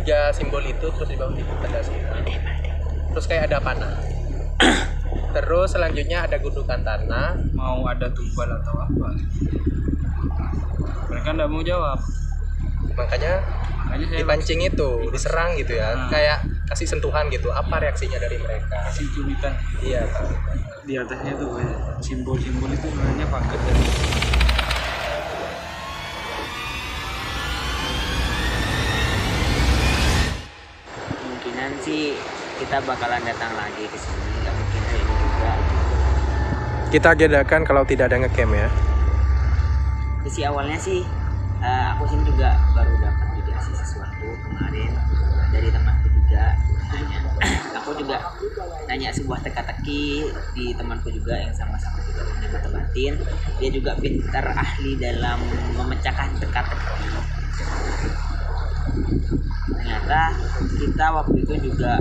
3 simbol itu, terus di bawah itu ada singa, terus kayak ada panah. Terus selanjutnya ada gundukan tanah. Mau ada tumbal atau apa? Mereka nggak mau jawab. Makanya Makanya saya dipancing itu, diserang gitu ya. Nah. Kayak kasih sentuhan gitu. Apa reaksinya dari mereka? kasih cubitan. Iya, Kak. Di atasnya tuh banyak simbol-simbol itu sebenarnya pangkat dari Kemungkinan sih kita bakalan datang lagi ke sini, nggak mungkin hari ini juga. Kita agendakan kalau tidak ada ngecamp ya. Sisi awalnya sih aku sini juga baru dapat dikasih sesuatu kemarin dari temanku juga. Aku juga nanya sebuah teka-teki di temanku juga yang sama-sama juga punya mata batin. Dia juga pintar ahli dalam memecahkan teka-teki. Ternyata kita waktu itu juga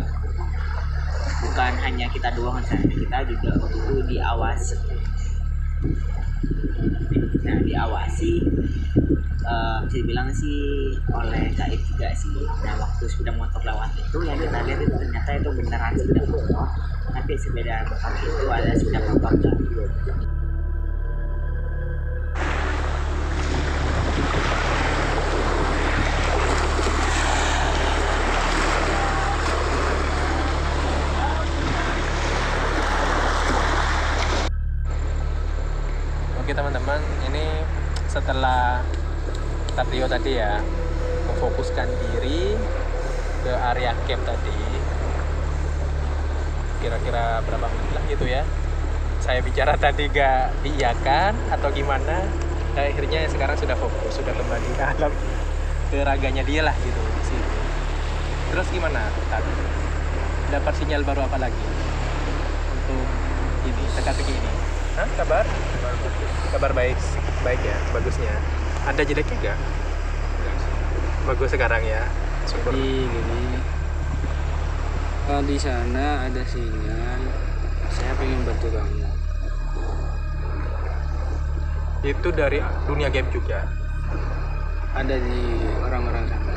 bukan hanya kita doang, kita juga waktu itu diawasi. Nah, diawasi bisa dibilang sih oleh gaib juga sih. Nah, waktu sepeda motor lewat itu yang kita lihat itu ternyata itu beneran sepeda motor, tapi sepeda motor itu ada sepeda motor gaib. Oke teman-teman, ini setelah Tardio tadi ya memfokuskan diri ke area camp tadi, kira-kira berapa menit lah gitu ya. Saya bicara tadi gak diiyakan atau gimana, akhirnya sekarang sudah fokus, sudah kembali ke alam, ke raganya dia lah gitu di sini. Terus gimana tadi? Dapat sinyal baru apa lagi untuk ini teka-teki ini? Hah, kabar? Kabar baik, baik ya, bagusnya. Ada jeleknya enggak? Bagus sekarang ya. Syukur. gini. Kalau di sana ada sinyal, saya pengen bantu kamu. Itu dari dunia game juga. Ada di orang-orang sana.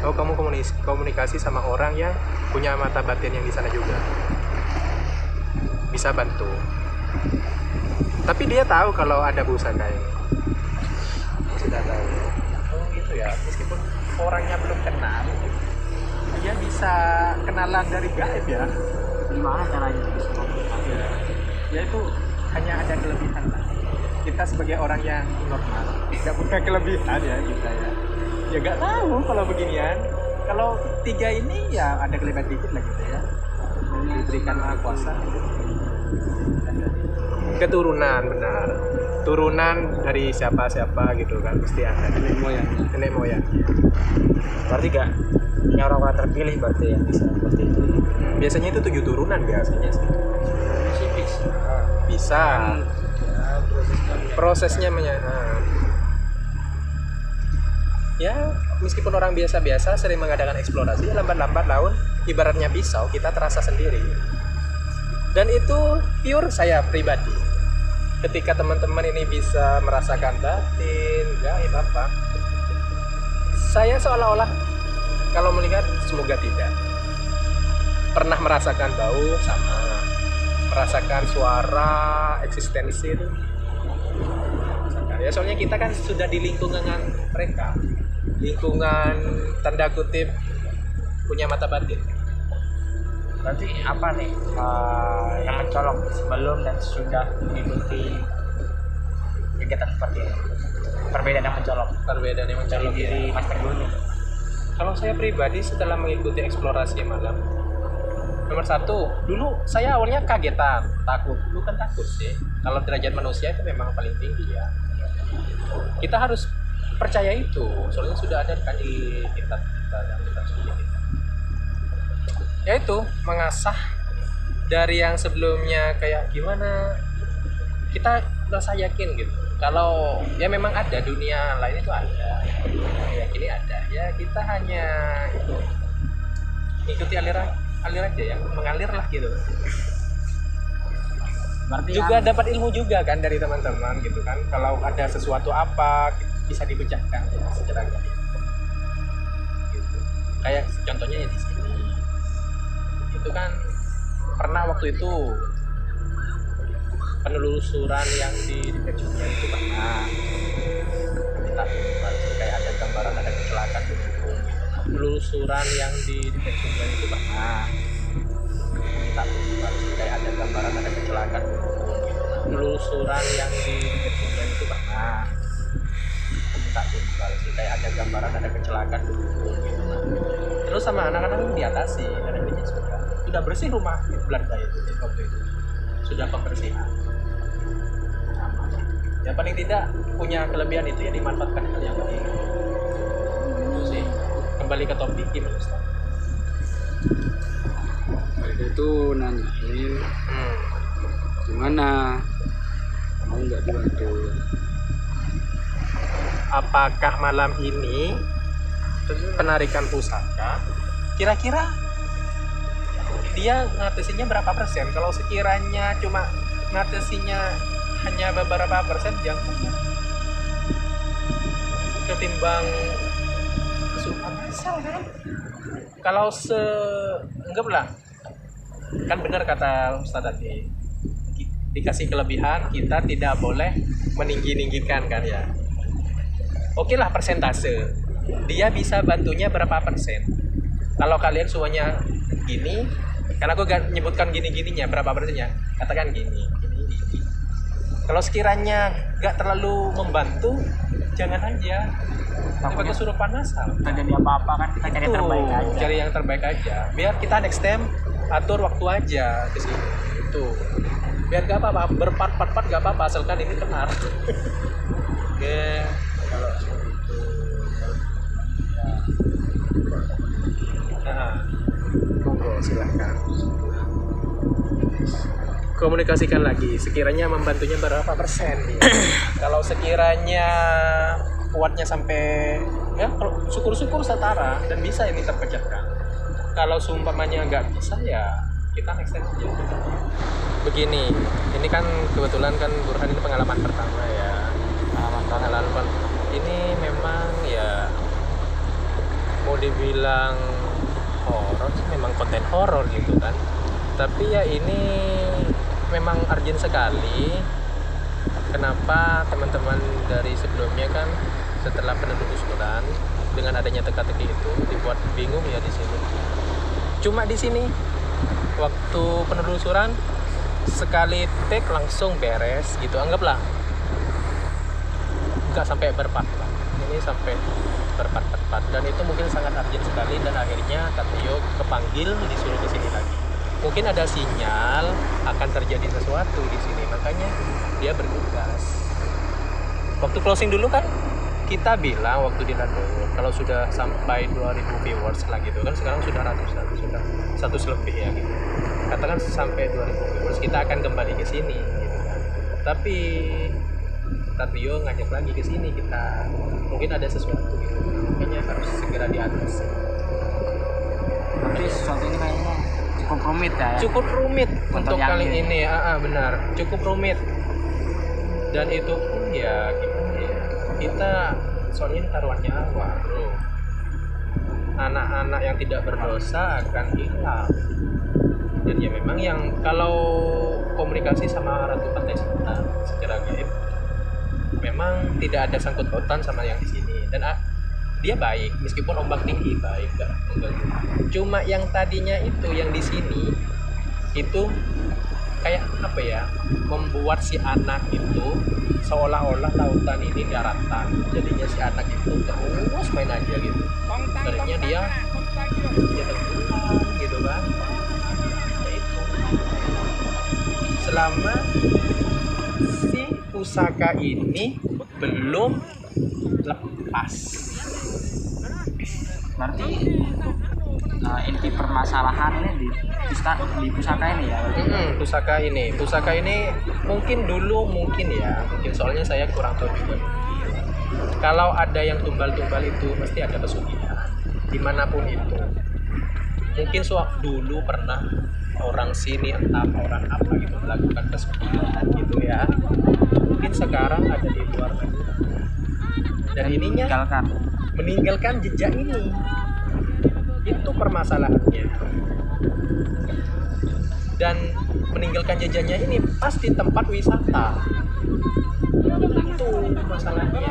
Oh, kamu komunikasi sama orang yang punya mata batin yang di sana juga. Bisa bantu. Tapi dia tahu kalau ada pusaka ini. Sudah tahu. Oh gitu ya. Meskipun orangnya belum kenal, dia bisa kenalan dari gaib ya. Gimana caranya bisa komunikasi? Ya itu hanya ada kelebihan lah. Kita sebagai orang yang normal nggak punya kelebihan ya kita ya. Ya nggak tahu kalau beginian. Kalau 3 ini ya ada kelebihan dikit lah gitu ya. Diberikan maha kuasa. Keturunan benar. Turunan dari siapa-siapa gitu kan pasti ada. Nenek moyang. Berarti gak punya orang-orang terpilih berarti yang bisa seperti itu. Biasanya itu 7 turunan biasanya sih. Bisa. Prosesnya ya meskipun orang biasa-biasa sering mengadakan eksplorasi, lambat-lambat laun ibaratnya pisau kita terasa sendiri. Dan itu pure saya pribadi. Ketika teman-teman ini bisa merasakan batin, gaib apa, saya seolah-olah kalau melihat semoga tidak pernah merasakan bau sama, merasakan suara eksistensi itu. Ya soalnya kita kan sudah di lingkungan mereka, lingkungan tanda kutip punya mata batin. Berarti apa nih yang mencolok sebelum dan sudah mengikuti kegiatan seperti ini? Perbedaan yang mencolok Perbedaan yang dari mencolok diri Mas Teguh nih. Kalau saya pribadi setelah mengikuti eksplorasi malam, nomor 1, dulu saya awalnya kagetan, takut. Bukan takut sih, kalau derajat manusia itu memang paling tinggi ya. Kita harus percaya itu, soalnya sudah ada kan di kitab kita sendiri. Yaitu mengasah dari yang sebelumnya kayak gimana, kita merasa yakin gitu. Kalau ya memang ada dunia lain itu ada, yakini ada. Ya kita hanya itu ikuti aliran aja yang mengalir lah gitu. Berarti Juga dapat ilmu juga kan dari teman-teman gitu kan. Kalau ada sesuatu apa bisa dipecahkan ya, secara gaib. Kayak contohnya ya di sini itu kan pernah waktu itu penelusuran yang di dekat Jogja itu pernah kita kayak ada gambaran ada kecelakaan di Gunung. Penelusuran yang di dekat Jogja itu pernah kita kayak ada gambaran ada kecelakaan di Gunung. Penelusuran yang di dekat Jogja itu pernah kita kayak ada gambaran ada kecelakaan di Gunung. Terus sama anak-anak diatasi dan intinya sudah bersih rumah Belanda itu waktu itu sudah pembersihan. Ya paling tidak punya kelebihan itu ya dimanfaatkan hal yang baik. Itu sih. Kembali ke topik gimana Ustaz? Mereka itu nanyain gimana mau nggak dibantu. Apakah malam ini penarikan pusaka kira-kira dia ngatasinya berapa persen? Kalau sekiranya cuma ngatasinya hanya beberapa persen, jangan ketimbang kesukaan asal kan. Kalau anggaplah kan benar kata Ustaz tadi, dikasih kelebihan kita tidak boleh meninggi-ninggikan kan ya. Oke lah persentase, dia bisa bantunya berapa persen. Kalau kalian semuanya gini, karena aku gak nyebutkan gini-gininya berapa persennya, katakan gini. Kalau sekiranya gak terlalu membantu, jangan aja. Sebagai kesurupan asal. Terjadi apa-apa kan kita cari terbaik aja. Cari yang terbaik aja. Biar kita next time atur waktu aja ke sini. Itu. Biar gak apa-apa, berpart-part gak apa-apa asalkan ini benar. Oke, kalau seperti itu. Nah, monggo silahkan. Komunikasikan lagi, sekiranya membantunya berapa persen nih? Kalau sekiranya kuatnya sampai ya kalau syukur-syukur setara dan bisa ini terpecahkan. Kalau seumpamanya nggak bisa ya kita next time aja. Begini, ini kan kebetulan kan Burhan ini pengalaman pertama ya. Pengalaman ini memang ya mau dibilang horor sih, memang konten horor gitu kan. Tapi ya ini memang urgent sekali. Kenapa teman-teman dari sebelumnya kan setelah penelusuran dengan adanya teka-teki itu dibuat bingung ya di sini. Cuma di sini waktu penelusuran sekali take langsung beres gitu, anggaplah nggak sampai berpart-part, ini sampai berpart-part dan itu mungkin sangat urgent sekali dan akhirnya Katrio kepanggil disuruh ke sini lagi. Mungkin ada sinyal akan terjadi sesuatu di sini, makanya dia bertugas. Waktu closing dulu kan kita bilang waktu di Randowo kalau sudah sampai 2000 viewers lah gitu kan, sekarang sudah ratusan, sudah 100 lebih ya gitu. Katakan sampai 2000 viewers kita akan kembali ke sini gitu kan. Tapi Katrio ngajak lagi ke sini, kita mungkin ada sesuatu gitu. Makanya harus segera diatas. Tapi sesuatu ini kayaknya cukup rumit ya. Cukup rumit untuk kali ini. ini, benar, cukup rumit. Dan itu pun ya gimana ya, kita soalnya taruhannya apa bro, anak-anak yang tidak berdosa akan hilang. Dan ya memang yang kalau komunikasi sama Ratu Pantai Selatan secara gaib memang tidak ada sangkut pautan sama yang di sini, dan dia baik meskipun ombak tinggi, baik enggak. Cuma yang tadinya itu yang di sini itu kayak apa ya, membuat si anak itu seolah-olah lautan ini daratan, jadinya si anak itu terus main aja gitu. Sebenarnya dia tenggelam gitu kan. Ya itu selama si pusaka ini belum lepas. Berarti inti permasalahan ini di pusaka ini ya. Pusaka ini mungkin dulu mungkin soalnya saya kurang tahu juga. Kalau ada yang tumbal-tumbal itu mesti ada pesugihan dimanapun itu. Mungkin dulu pernah orang sini entah orang apa gitu melakukan pesugihan gitu ya. Mungkin sekarang ada di luar negeri dan ininya meninggalkan jejak ini. Itu permasalahannya. Dan meninggalkan jejaknya ini pasti tempat wisata. Itu masalahnya.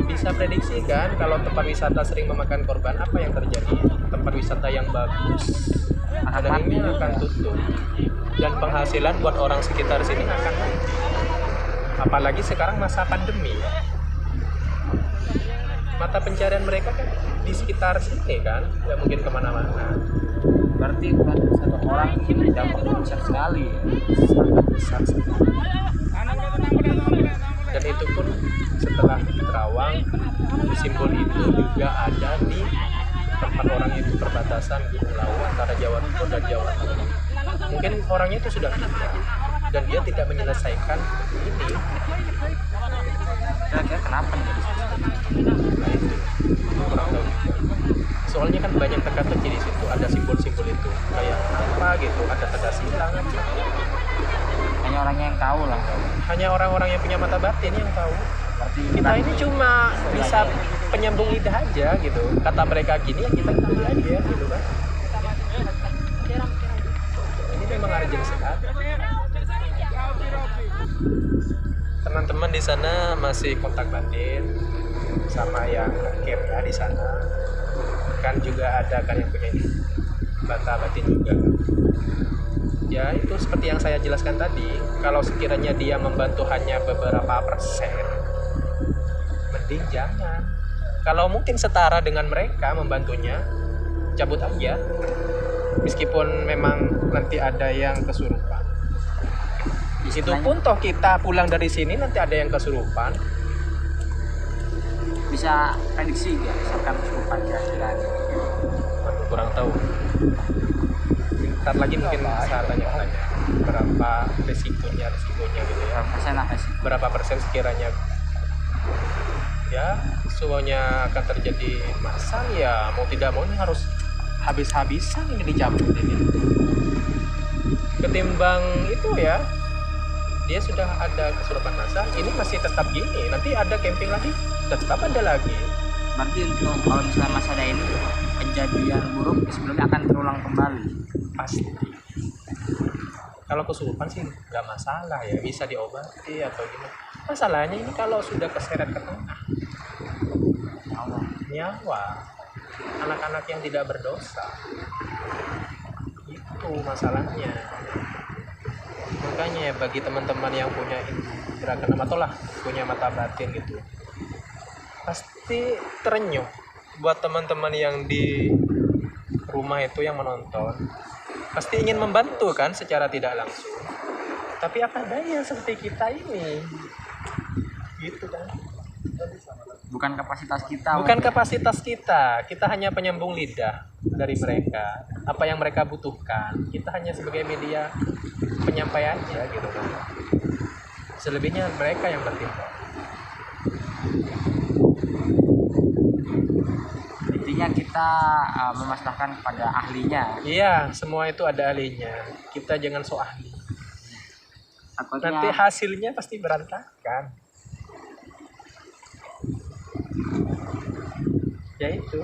Bisa prediksi kan kalau tempat wisata sering memakan korban, apa yang terjadi? Tempat wisata yang bagus akhirnya akan tutup, dan penghasilan buat orang sekitar sini akan mati. Apalagi sekarang masa pandemi, mata pencarian mereka kan di sekitar sini kan, nggak mungkin kemana-mana. Berarti buat satu orang dampaknya besar sekali. Sangat besar sekali. Dan itu pun setelah di Terawang, simbol itu juga ada di tempat orang itu perbatasan Gunung Lawu antara Jawa Timur dan Jawa Tengah. Mungkin orangnya itu sudah pindah dan dia tidak menyelesaikan ini. Kira-kira kenapa nih? Nah itu kurang tahu juga. Soalnya kan banyak teka-teki di situ, ada simbol-simbol itu kayak apa gitu, ada tanda silang aja. Hanya orangnya yang tahu lah. Hanya orang-orang yang punya mata batin yang tahu. Berarti Kita ini cuma bisa penyambung lidah aja gitu. Kata mereka gini ya kita ikuti aja gitu kan. Ini memang urgent sekali. Teman-teman di sana masih kontak batin sama yang camp ya di sana. Kan juga ada kan yang punya bata batin juga. Ya itu seperti yang saya jelaskan tadi, kalau sekiranya dia membantu hanya beberapa persen, mending jangan. Kalau mungkin setara dengan mereka membantunya, cabut aja. Meskipun memang nanti ada yang kesurupan. Itu pun toh kita pulang dari sini nanti ada yang kesurupan. bisa prediksi nggak misalkan kesurupan kira-kira? Waduh, kurang tahu. Ntar lagi mungkin saya tanya-tanya berapa resikonya gitu ya. Berapa persen lah sih? Berapa persen sekiranya ya semuanya akan terjadi masal, ya mau tidak mau ini harus habis-habisan ini dicabut ini. Ketimbang itu ya dia sudah ada kesurupan masal, ini masih tetap gini, nanti ada camping lagi tetap ada lagi. Berarti untuk kalau misalnya masih ada ini kejadian buruk sebelumnya akan terulang kembali. Pasti. Kalau kesurupan sih nggak masalah ya, bisa diobati atau gimana. Masalahnya ini kalau sudah keseret ke tengah nyawa anak-anak yang tidak berdosa, itu masalahnya. Makanya ya bagi teman-teman yang punya indera keenam atau lah punya mata batin gitu, pasti terenyuh. Buat teman-teman yang di rumah itu yang menonton, pasti ingin membantu kan secara tidak langsung, tapi apa daya seperti kita ini gitu kan. Bukan kapasitas kita. Bukan kapasitas kita hanya penyambung lidah dari mereka. Apa yang mereka butuhkan, kita hanya sebagai media penyampaian aja gitu kan. Selebihnya mereka yang bertindak. Intinya kita memasrahkan kepada ahlinya. Iya, semua itu ada ahlinya. Kita jangan so ahli. Takutnya Nanti hasilnya pasti berantakan. Ya itu.